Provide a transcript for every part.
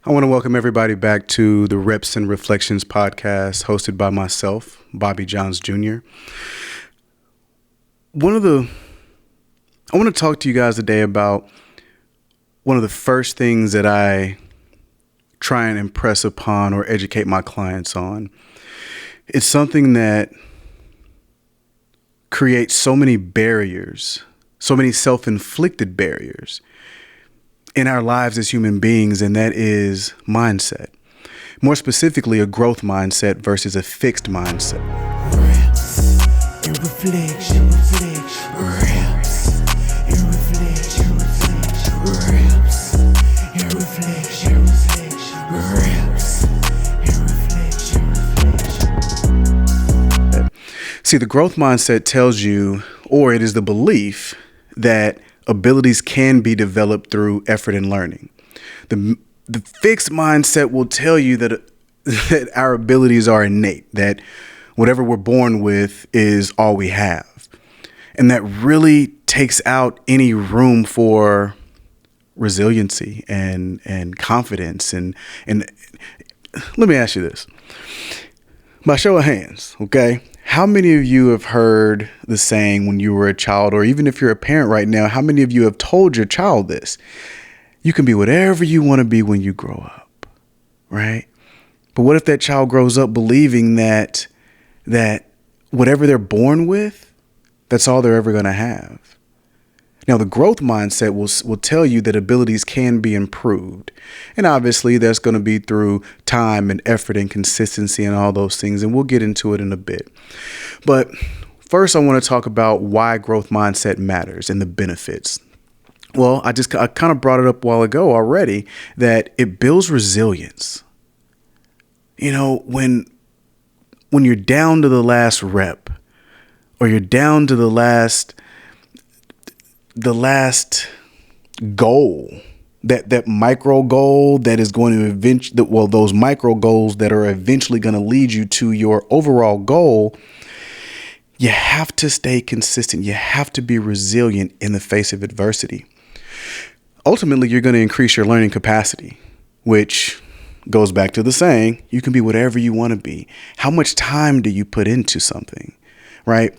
I want to welcome everybody back to the Reps and Reflections podcast hosted by myself, Bobby Johns Jr. I want to talk to you guys today about one of the first things that I try and impress upon or educate my clients on. It's something that creates so many barriers, so many self-inflicted barriers in our lives as human beings, and that is mindset. More specifically, a growth mindset versus a fixed mindset. Reps and reflection, reps and reflection, reps and reflection, reps and reflection. See, the growth mindset tells you, or it is the belief that abilities can be developed through effort and learning. The fixed mindset will tell you that our abilities are innate, that whatever we're born with is all we have. And that really takes out any room for resiliency and confidence. And let me ask you this. By show of hands, okay? How many of you have heard the saying when you were a child, or even if you're a parent right now, how many of you have told your child this? You can be whatever you want to be when you grow up, right? But what if that child grows up believing that whatever they're born with, that's all they're ever going to have? Now, the growth mindset will tell you that abilities can be improved. And obviously, that's going to be through time and effort and consistency and all those things. And we'll get into it in a bit. But first, I want to talk about why growth mindset matters and the benefits. Well, I kind of brought it up a while ago already, that it builds resilience. You know, when you're down to the last rep, or you're down to the last goal, that micro goal that is going to those micro goals that are eventually going to lead you to your overall goal, you have to stay consistent. You have to be resilient in the face of adversity. Ultimately, you're going to increase your learning capacity, which goes back to the saying, you can be whatever you want to be. How much time do you put into something, right?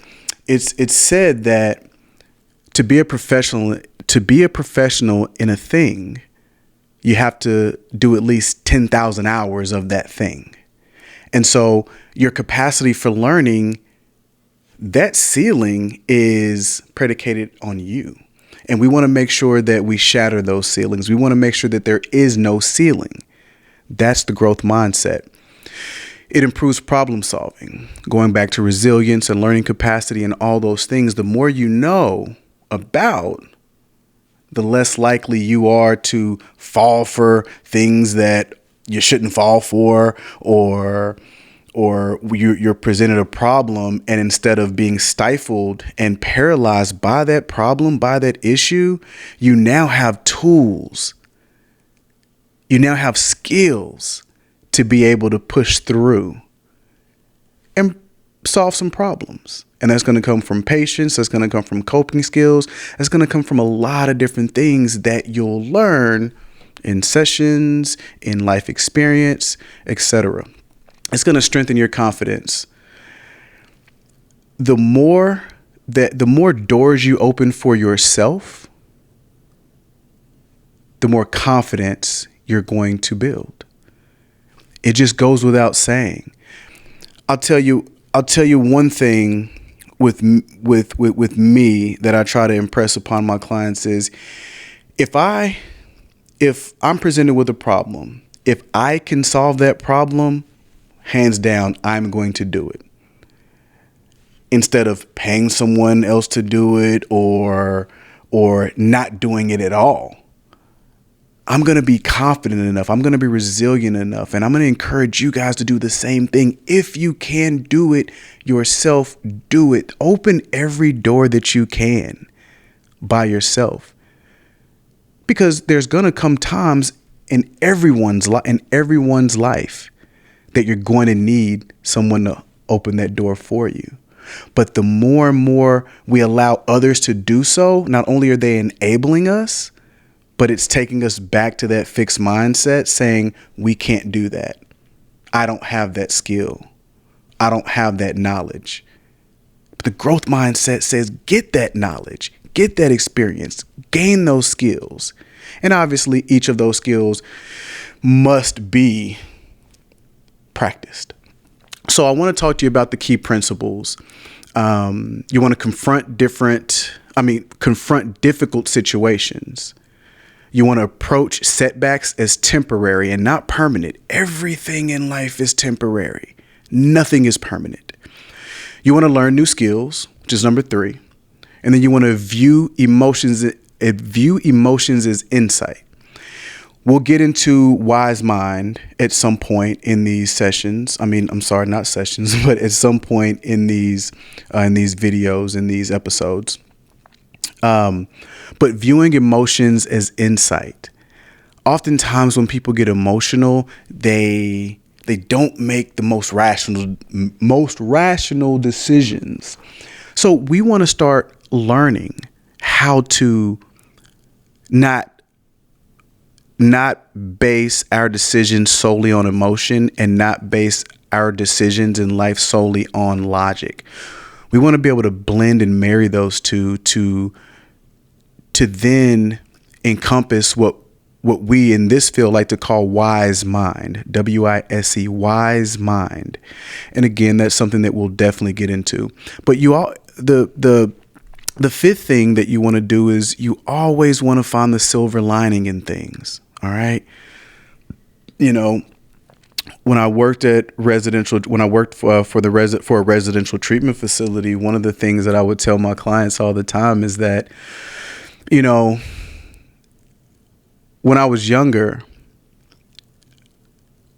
It's said that to be a professional in a thing, you have to do at least 10,000 hours of that thing. And so your capacity for learning, that ceiling is predicated on you. And we want to make sure that we shatter those ceilings. We want to make sure that there is no ceiling. That's the growth mindset. It improves problem solving, going back to resilience and learning capacity and all those things. The more you know about, the less likely you are to fall for things that you shouldn't fall for, or you're presented a problem, and instead of being stifled and paralyzed by that problem, by that issue, you now have tools. You now have skills to be able to push through and solve some problems. And that's going to come from patience. That's going to come from coping skills. That's going to come from a lot of different things that you'll learn in sessions, in life experience, etc. It's going to strengthen your confidence. The more doors you open for yourself, the more confidence you're going to build. It just goes without saying. I'll tell you one thing with me that I try to impress upon my clients is, if I'm presented with a problem, if I can solve that problem, hands down, I'm going to do it. Instead of paying someone else to do it or not doing it at all. I'm going to be confident enough. I'm going to be resilient enough. And I'm going to encourage you guys to do the same thing. If you can do it yourself, do it. Open every door that you can by yourself. Because there's going to come times in everyone's life that you're going to need someone to open that door for you. But the more and more we allow others to do so, not only are they enabling us, but it's taking us back to that fixed mindset saying we can't do that. I don't have that skill. I don't have that knowledge. But the growth mindset says get that knowledge, get that experience, gain those skills. And obviously each of those skills must be practiced. So I want to talk to you about the key principles. You want to confront difficult situations. You want to approach setbacks as temporary and not permanent. Everything in life is temporary. Nothing is permanent. You want to learn new skills, which is number 3. And then you want to view emotions as insight. We'll get into wise mind at some point in these sessions. Not sessions, but at some point in these videos, in these episodes. But viewing emotions as insight. Oftentimes when people get emotional, they don't make the most rational decisions. So we want to start learning how to not base our decisions solely on emotion and not base our decisions in life solely on logic. We want to be able to blend and marry those two to then encompass what we in this field like to call wise mind, WISE, wise mind. And again, that's something that we'll definitely get into. But the fifth thing that you want to do is you always want to find the silver lining in things. All right. When I worked for a residential treatment facility, one of the things that I would tell my clients all the time is that, when I was younger,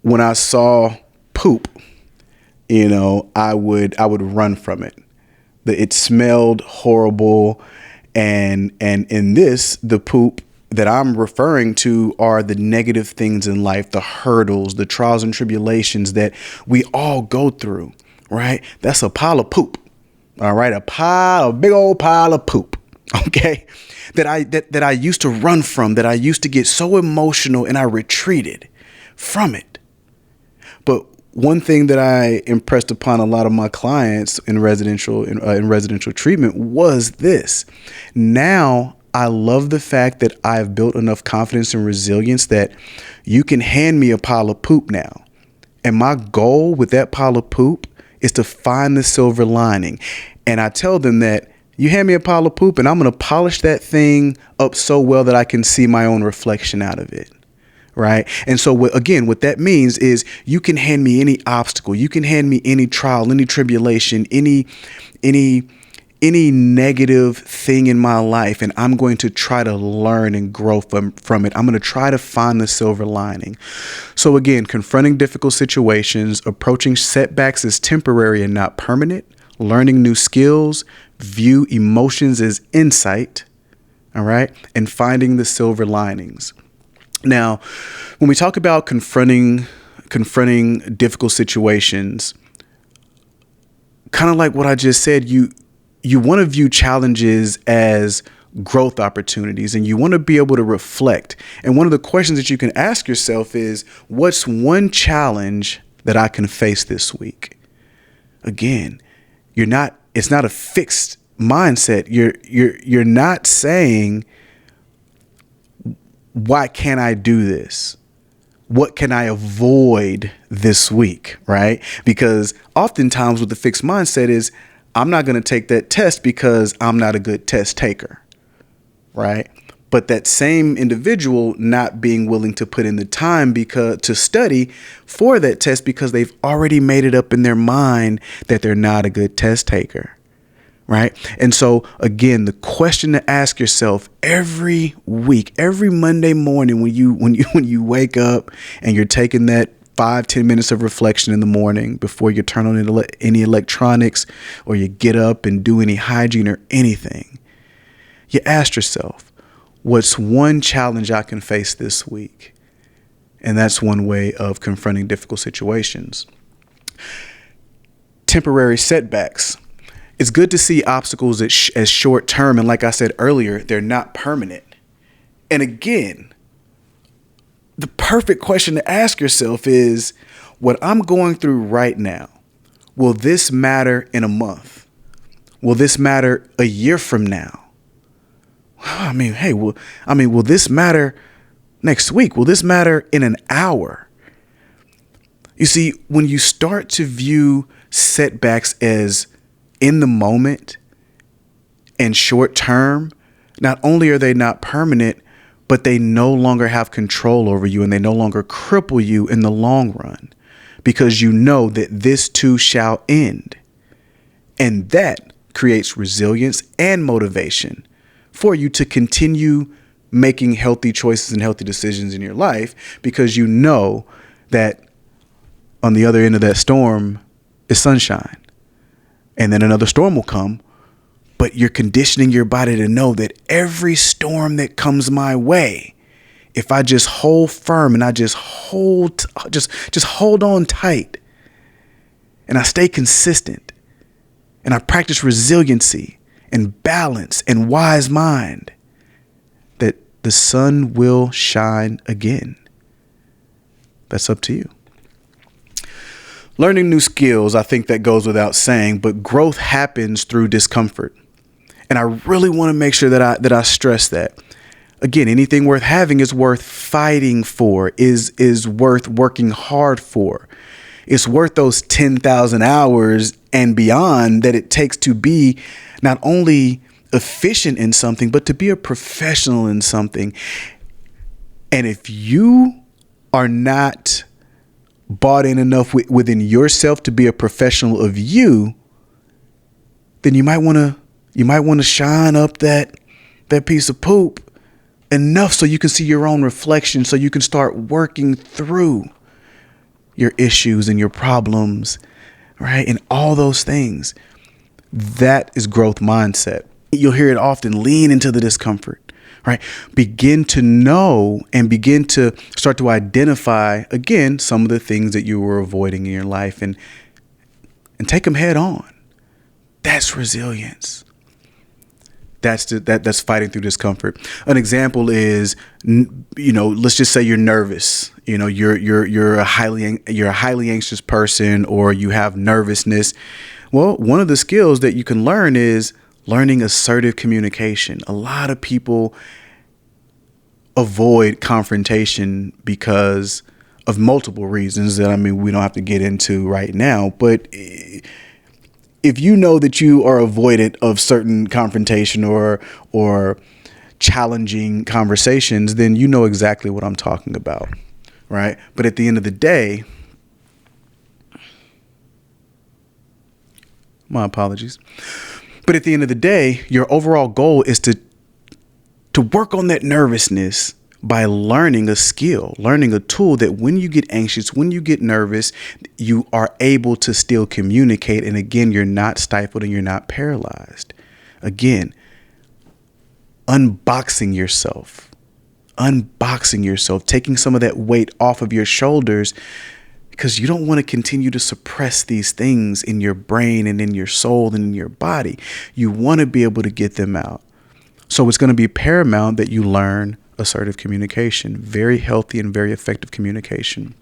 when I saw poop, I would run from it. It smelled horrible. And in this, the poop that I'm referring to are the negative things in life, the hurdles, the trials and tribulations that we all go through, right? That's a pile of poop. All right. A big old pile of poop. Okay. That I used to run from, that I used to get so emotional and I retreated from it. But one thing that I impressed upon a lot of my clients in residential treatment was this. Now I love the fact that I've built enough confidence and resilience that you can hand me a pile of poop now. And my goal with that pile of poop is to find the silver lining. And I tell them that you hand me a pile of poop and I'm going to polish that thing up so well that I can see my own reflection out of it. Right. And so, what that means is you can hand me any obstacle. You can hand me any trial, any tribulation, any negative thing in my life. And I'm going to try to learn and grow from it. I'm going to try to find the silver lining. So, again, confronting difficult situations, approaching setbacks as temporary and not permanent, learning new skills, view emotions as insight. All right. And finding the silver linings. Now, when we talk about confronting difficult situations, kind of like what I just said, you want to view challenges as growth opportunities and you want to be able to reflect. And one of the questions that you can ask yourself is, what's one challenge that I can face this week? Again, it's not a fixed mindset. You're not saying, why can't I do this? What can I avoid this week? Right? Because oftentimes with the fixed mindset is I'm not going to take that test because I'm not a good test taker. Right? But that same individual not being willing to put in the time to study for that test because they've already made it up in their mind that they're not a good test taker. Right. And so, again, the question to ask yourself every week, every Monday morning when you wake up and you're taking that 5-10 minutes of reflection in the morning before you turn on any electronics or you get up and do any hygiene or anything, you ask yourself, what's one challenge I can face this week? And that's one way of confronting difficult situations. Temporary setbacks. It's good to see obstacles as short term. And like I said earlier, they're not permanent. And again, the perfect question to ask yourself is, what I'm going through right now, will this matter in a month? Will this matter a year from now? I mean, hey, will this matter next week? Will this matter in an hour? You see, when you start to view setbacks as in the moment and short term, not only are they not permanent, but they no longer have control over you, and they no longer cripple you in the long run, because you know that this too shall end. And that creates resilience and motivation for you to continue making healthy choices and healthy decisions in your life, because you know that on the other end of that storm is sunshine. And then another storm will come, but you're conditioning your body to know that every storm that comes my way, if I just hold firm and I just hold on tight, and I stay consistent, and I practice resiliency and balance and wise mind, that the sun will shine again. That's up to you. Learning new skills, I think that goes without saying, but growth happens through discomfort. And I really want to make sure that I stress that. Again, anything worth having is worth fighting for, is worth working hard for. It's worth those 10,000 hours and beyond that it takes to be not only efficient in something, but to be a professional in something. And if you are not bought in enough within yourself to be a professional of you, then you might want to shine up that piece of poop enough so you can see your own reflection, so you can start working through your issues and your problems, right? And all those things. That is growth mindset. You'll hear it often: lean into the discomfort, right? Begin to know and begin to start to identify, again, some of the things that you were avoiding in your life, and take them head on. That's resilience. That's fighting through discomfort. An example is, let's just say you're nervous. You're a highly anxious person, or you have nervousness. Well, one of the skills that you can learn is learning assertive communication. A lot of people avoid confrontation because of multiple reasons that, we don't have to get into right now. But if you know that you are avoidant of certain confrontation or challenging conversations, then you know exactly what I'm talking about, right? But at the end of the day, my apologies. But at the end of the day, your overall goal is to work on that nervousness by learning a skill, learning a tool that when you get anxious, when you get nervous, you are able to still communicate. And again, you're not stifled and you're not paralyzed. Again, unboxing yourself, taking some of that weight off of your shoulders, because you don't want to continue to suppress these things in your brain and in your soul and in your body. You want to be able to get them out. So it's going to be paramount that you learn assertive communication, very healthy and very effective communication.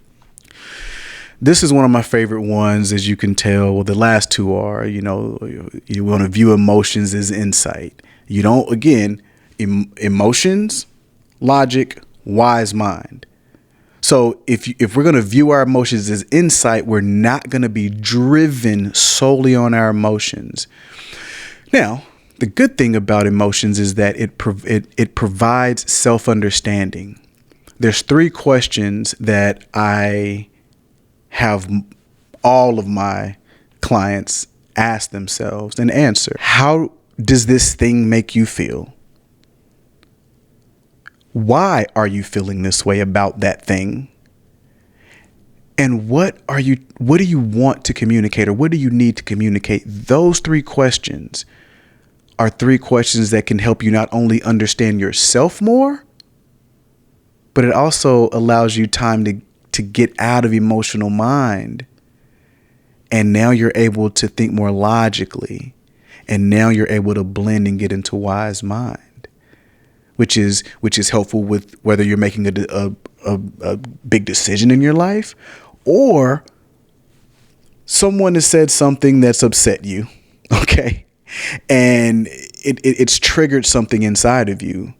This is one of my favorite ones, as you can tell. Well, the last two are, you want to view emotions as insight. You don't, again, emotions, logic, wise mind. So if we're going to view our emotions as insight, we're not going to be driven solely on our emotions. Now, the good thing about emotions is that it provides self-understanding. There's 3 questions that I have all of my clients ask themselves and answer. How does this thing make you feel? Why are you feeling this way about that thing? And what do you want to communicate, or what do you need to communicate? Those 3 questions are 3 questions that can help you not only understand yourself more, but it also allows you time to get out of emotional mind. And now you're able to think more logically. And now you're able to blend and get into wise mind. which is helpful with whether you're making a big decision in your life, or someone has said something that's upset you, okay, and it's triggered something inside of you,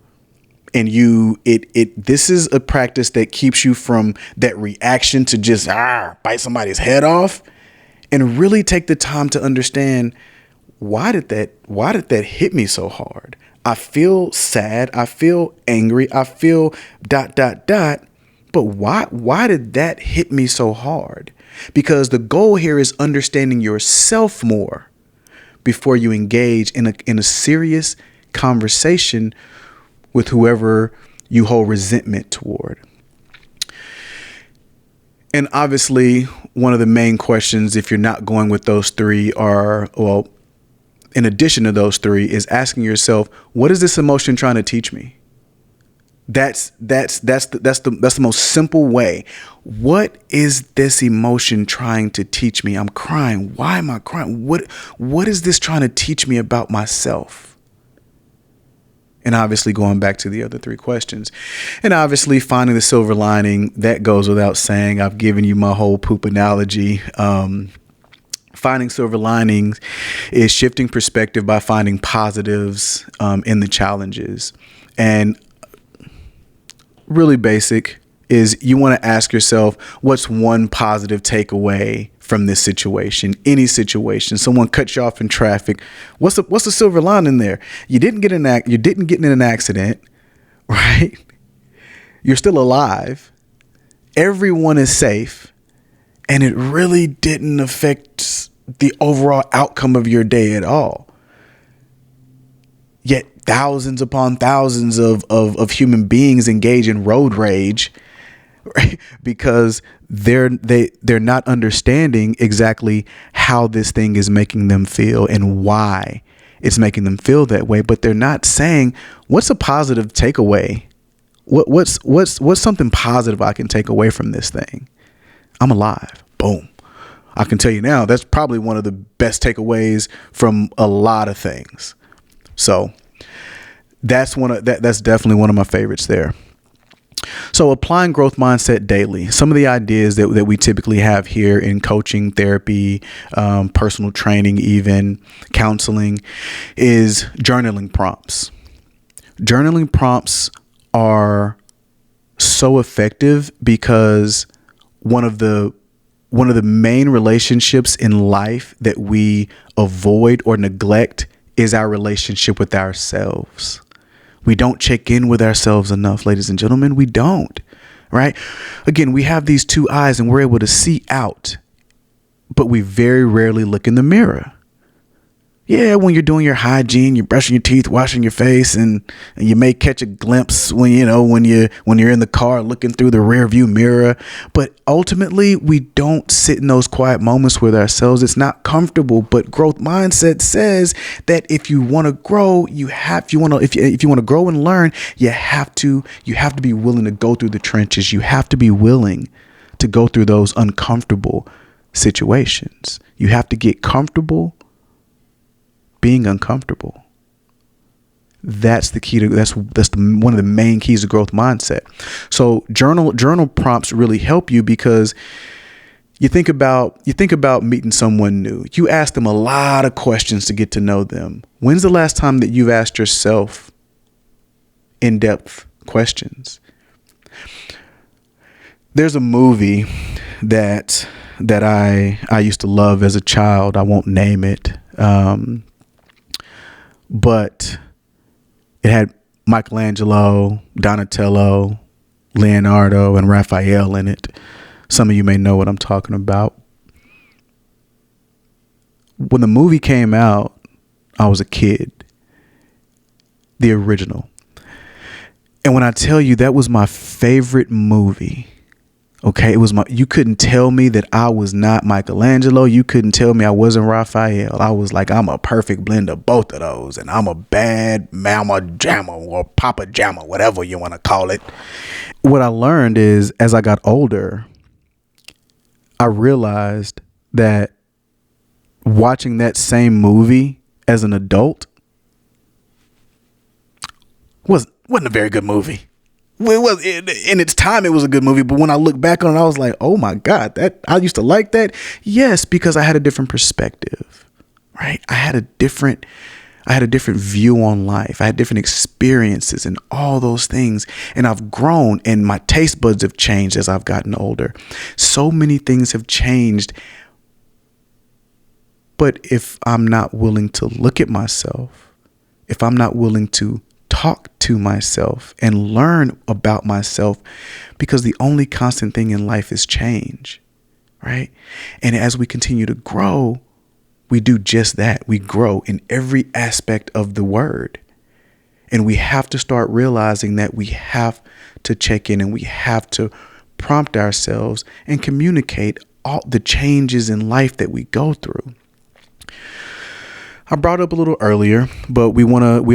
and this is a practice that keeps you from that reaction to just bite somebody's head off, and really take the time to understand, why did that hit me so hard? I feel sad, I feel angry, I feel ... but why did that hit me so hard? Because the goal here is understanding yourself more before you engage in a serious conversation with whoever you hold resentment toward. And obviously, one of the main questions, if you're not going with those three, in addition to those three, is asking yourself, what is this emotion trying to teach me? That's the most simple way. What is this emotion trying to teach me? I'm crying. Why am I crying? What is this trying to teach me about myself? And obviously going back to the other three questions, and obviously finding the silver lining, that goes without saying. I've given you my whole poop analogy. Finding silver linings is shifting perspective by finding positives in the challenges. And really basic is, you want to ask yourself, what's one positive takeaway from this situation? Any situation, someone cuts you off in traffic, what's the silver lining there? You didn't get in an accident, right? You're still alive. Everyone is safe, and it really didn't affect the overall outcome of your day at all. Yet thousands upon thousands of human beings engage in road rage, right? Because they're not understanding exactly how this thing is making them feel and why it's making them feel that way. But they're not saying, what's a positive takeaway? What's something positive I can take away from this thing? I'm alive. Boom. I can tell you now, that's probably one of the best takeaways from a lot of things. So that's definitely one of my favorites there. So applying growth mindset daily, some of the ideas that we typically have here in coaching, therapy, personal training, even counseling, is journaling prompts. Journaling prompts are so effective because one of the main relationships in life that we avoid or neglect is our relationship with ourselves. We don't check in with ourselves enough, ladies and gentlemen. We don't, right? Again, we have these two eyes and we're able to see out, but we very rarely look in the mirror. Yeah, when you're doing your hygiene, you're brushing your teeth, washing your face, and you may catch a glimpse when you're in the car looking through the rear view mirror. But ultimately, we don't sit in those quiet moments with ourselves. It's not comfortable. But growth mindset says that if you want to grow, if you want to grow and learn, you have to be willing to go through the trenches. You have to be willing to go through those uncomfortable situations. You have to get comfortable being uncomfortable. That's the key to one of the main keys to growth mindset. So journal prompts really help you because you think about meeting someone new. You ask them a lot of questions to get to know them. When's the last time that you've asked yourself in-depth questions? There's a movie that I used to love as a child. I won't name it. But it had Michelangelo, Donatello, Leonardo, and Raphael in it. Some of you may know what I'm talking about. When the movie came out, I was a kid. The original. And when I tell you that was my favorite movie, okay, you couldn't tell me that I was not Michelangelo. You couldn't tell me I wasn't Raphael. I was like, I'm a perfect blend of both of those. And I'm a bad mama jamma or papa jamma, whatever you want to call it. What I learned is, as I got older, I realized that watching that same movie as an adult Wasn't a very good movie. Well, in its time, it was a good movie, but when I look back on it, I was like, oh my God, that I used to like that. Yes, because I had a different perspective, right? I had a different view on life. I had different experiences and all those things. And I've grown and my taste buds have changed as I've gotten older. So many things have changed. But if I'm not willing to look at myself, if I'm not willing to talk to myself and learn about myself, because the only constant thing in life is change, right? And as we continue to grow, we do just that. We grow in every aspect of the word. And we have to start realizing that we have to check in and we have to prompt ourselves and communicate all the changes in life that we go through. I brought up a little earlier, but we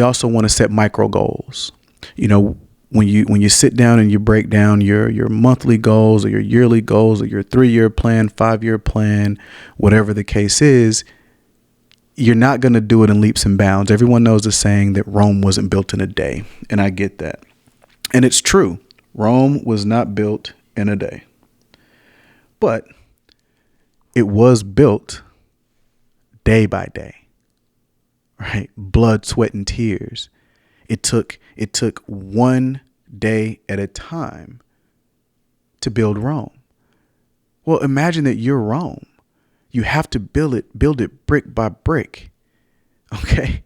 also want to set micro goals. You know, when you sit down and you break down your monthly goals or your yearly goals or your 3-year plan, 5-year plan, whatever the case is, you're not going to do it in leaps and bounds. Everyone knows the saying that Rome wasn't built in a day. And I get that. And it's true. Rome was not built in a day. But it was built day by day. Right? Blood, sweat, and tears. It took one day at a time to build Rome. Well, imagine that you're Rome. You have to build it brick by brick. Okay?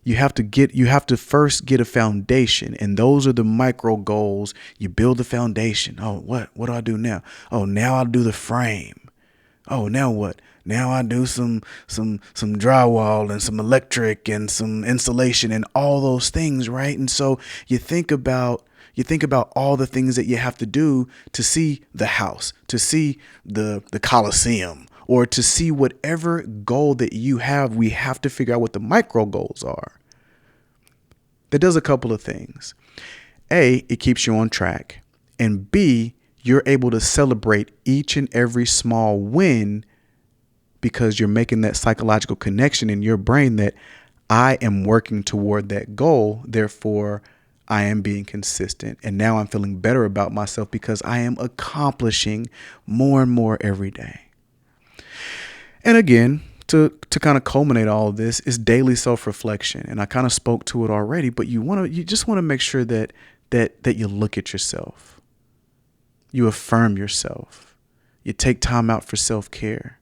You have to first get a foundation, and those are the micro goals. You build the foundation. Oh, what do I do now? Oh, now I'll do the frame. Oh, now what? Now I do some drywall and some electric and some insulation and all those things, right? And so you think about all the things that you have to do to see the house, to see the Coliseum, or to see whatever goal that you have. We have to figure out what the micro goals are. That does a couple of things. A, it keeps you on track. And B, you're able to celebrate each and every small win because you're making that psychological connection in your brain that I am working toward that goal. Therefore, I am being consistent. And now I'm feeling better about myself because I am accomplishing more and more every day. And again, to kind of culminate all of this is daily self-reflection. And I kind of spoke to it already, but you just want to make sure that you look at yourself. You affirm yourself. You take time out for self-care.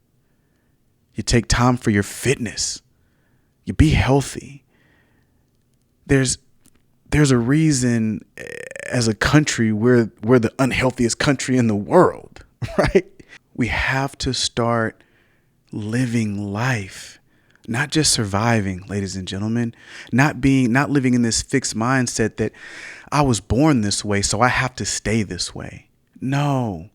You take time for your fitness. You be healthy. There's a reason as a country we're the unhealthiest country in the world, right? We have to start living life, not just surviving, ladies and gentlemen, not living in this fixed mindset that I was born this way, so I have to stay this way. No.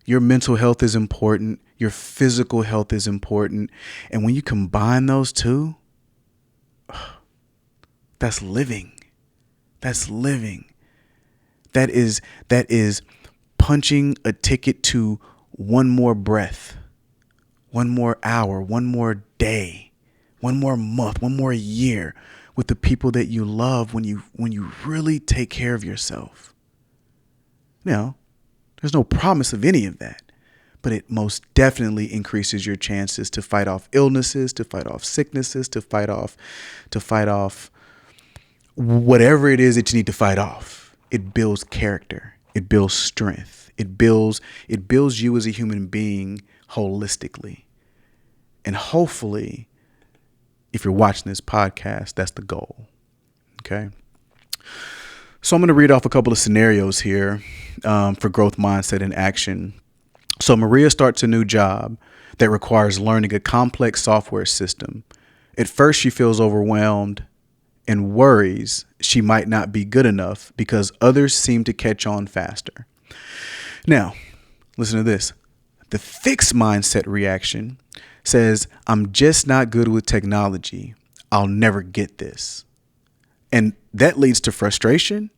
Your mental health is important. Your physical health is important. And when you combine those two, that's living. That's living. That is punching a ticket to one more breath, one more hour, one more day, one more month, one more year with the people that you love when you really take care of yourself. Now, there's no promise of any of that, but it most definitely increases your chances to fight off illnesses, to fight off sicknesses, to fight off whatever it is that you need to fight off. It builds character. It builds strength. It builds you as a human being holistically. And hopefully, if you're watching this podcast, that's the goal. Okay. So I'm going to read off a couple of scenarios here for growth mindset in action. So Maria starts a new job that requires learning a complex software system. At first, she feels overwhelmed and worries she might not be good enough because others seem to catch on faster. Now, listen to this. The fixed mindset reaction says, I'm just not good with technology. I'll never get this. And that leads to frustration,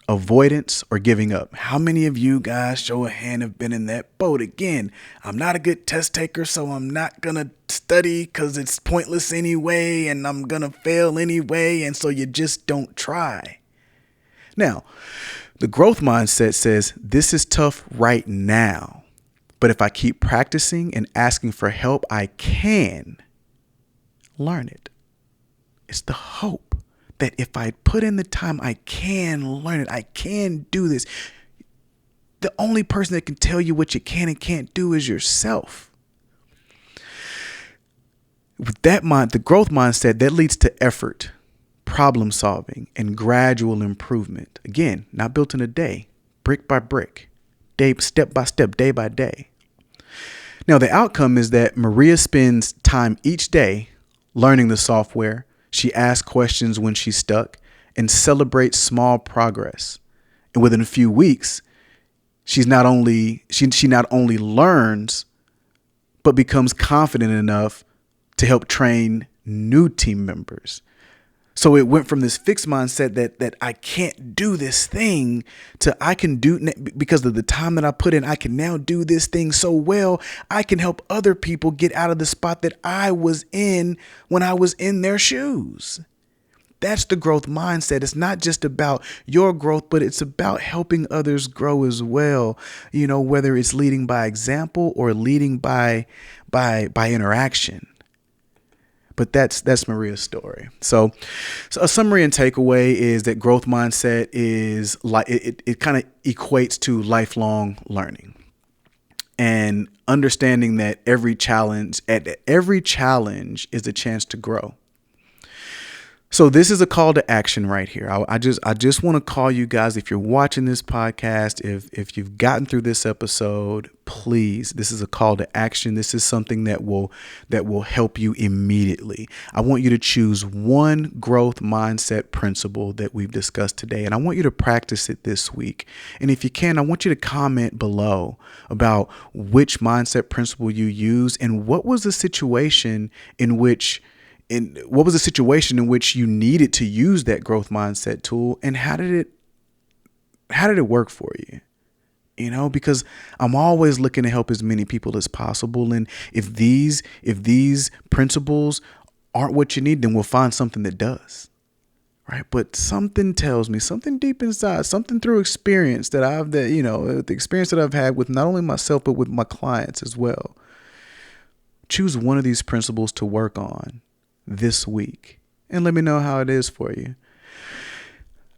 avoidance, or giving up. How many of you guys, show of hand, have been in that boat? Again, I'm not a good test taker, so I'm not going to study because it's pointless anyway, and I'm going to fail anyway, and so you just don't try. Now, the growth mindset says this is tough right now, but if I keep practicing and asking for help, I can learn it. It's the hope that if I put in the time, I can learn it. I can do this. The only person that can tell you what you can and can't do is yourself. With that mind, the growth mindset, that leads to effort, problem solving, and gradual improvement. Again, not built in a day, brick by brick, step by step, day by day. Now, the outcome is that Maria spends time each day learning the software. She asks questions when she's stuck and celebrates small progress. And within a few weeks, she not only learns, but becomes confident enough to help train new team members. So it went from this fixed mindset that I can't do this thing to I can do, because of the time that I put in, I can now do this thing so well, I can help other people get out of the spot that I was in when I was in their shoes. That's the growth mindset. It's not just about your growth, but it's about helping others grow as well. You know, whether it's leading by example or leading by interaction. But that's Maria's story. So a summary and takeaway is that growth mindset is like it kind of equates to lifelong learning and understanding that every challenge is a chance to grow. So this is a call to action right here. I just want to call you guys, if you're watching this podcast, if you've gotten through this episode, please, this is a call to action. This is something that will help you immediately. I want you to choose one growth mindset principle that we've discussed today, and I want you to practice it this week. And if you can, I want you to comment below about which mindset principle you use and what was the situation in which you needed to use that growth mindset tool, and how did it work for you? You know, because I'm always looking to help as many people as possible. And if these principles aren't what you need, then we'll find something that does. Right. But something tells me, something deep inside, something through experience the experience that I've had with not only myself, but with my clients as well. Choose one of these principles to work on this week and let me know how it is for you.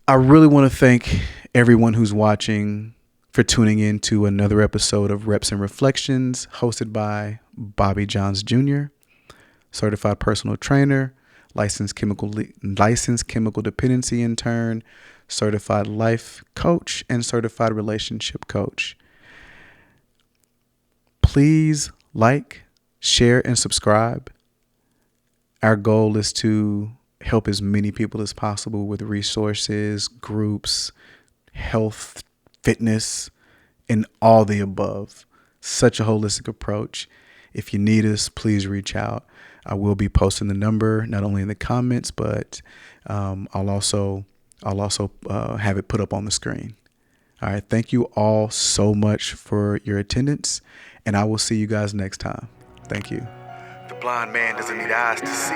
I really want to thank everyone who's watching for tuning in to another episode of Reps and Reflections, hosted by Bobby Johns Jr., certified personal trainer, licensed chemical dependency intern, certified life coach, and certified relationship coach. Please like, share, and subscribe. Our goal is to help as many people as possible with resources, groups, health, fitness, and all the above. Such a holistic approach. If you need us, please reach out. I will be posting the number not only in the comments, but I'll also have it put up on the screen. All right. Thank you all so much for your attendance, and I will see you guys next time. Thank you. The blind man doesn't need eyes to see,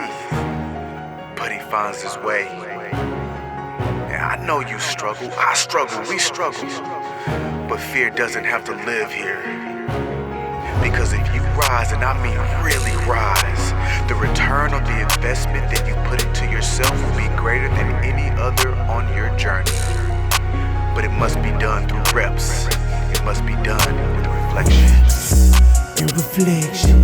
but he finds his way. And I know you struggle, I struggle, we struggle, but fear doesn't have to live here. Because if you rise, and I mean really rise, the return on the investment that you put into yourself will be greater than any other on your journey. But it must be done through reps. It must be done with reflection. Reflection.